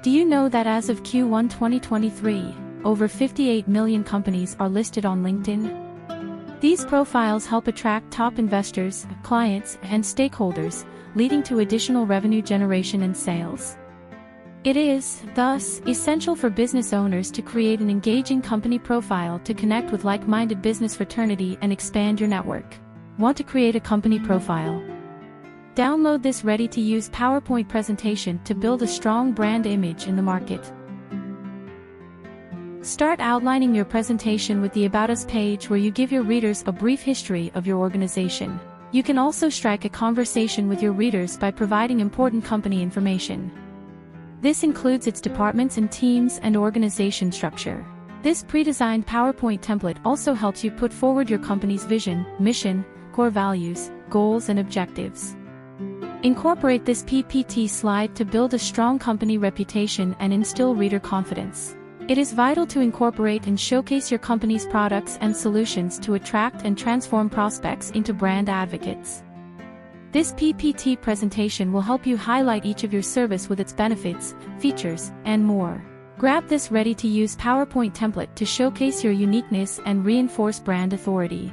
Do you know that as of Q1 2023, over 58 million companies are listed on LinkedIn? These profiles help attract top investors, clients, and stakeholders, leading to additional revenue generation and sales. It is, thus, essential for business owners to create an engaging company profile to connect with like-minded business fraternity and expand your network. Want to create a company profile? Download this ready-to-use PowerPoint presentation to build a strong brand image in the market. Start outlining your presentation with the About Us page where you give your readers a brief history of your organization. You can also strike a conversation with your readers by providing important company information. This includes its departments and teams and organization structure. This pre-designed PowerPoint template also helps you put forward your company's vision, mission, core values, goals, and objectives. Incorporate this PPT slide to build a strong company reputation and instill reader confidence. It is vital to incorporate and showcase your company's products and solutions to attract and transform prospects into brand advocates. This PPT presentation will help you highlight each of your service with its benefits, features, and more. Grab this ready-to-use PowerPoint template to showcase your uniqueness and reinforce brand authority.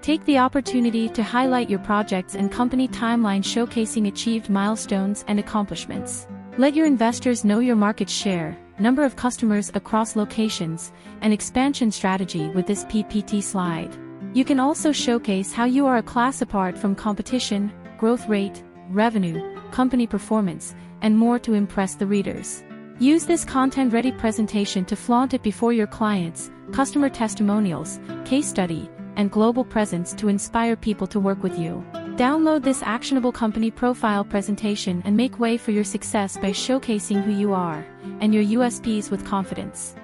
Take the opportunity to highlight your projects and company timeline showcasing achieved milestones and accomplishments. Let your investors know your market share, number of customers across locations, and expansion strategy with this PPT slide. You can also showcase how you are a class apart from competition, growth rate, revenue, company performance, and more to impress the readers. Use this content-ready presentation to flaunt it before your clients, customer testimonials, case study, and global presence to inspire people to work with you. Download this actionable company profile presentation and make way for your success by showcasing who you are and your USPs with confidence.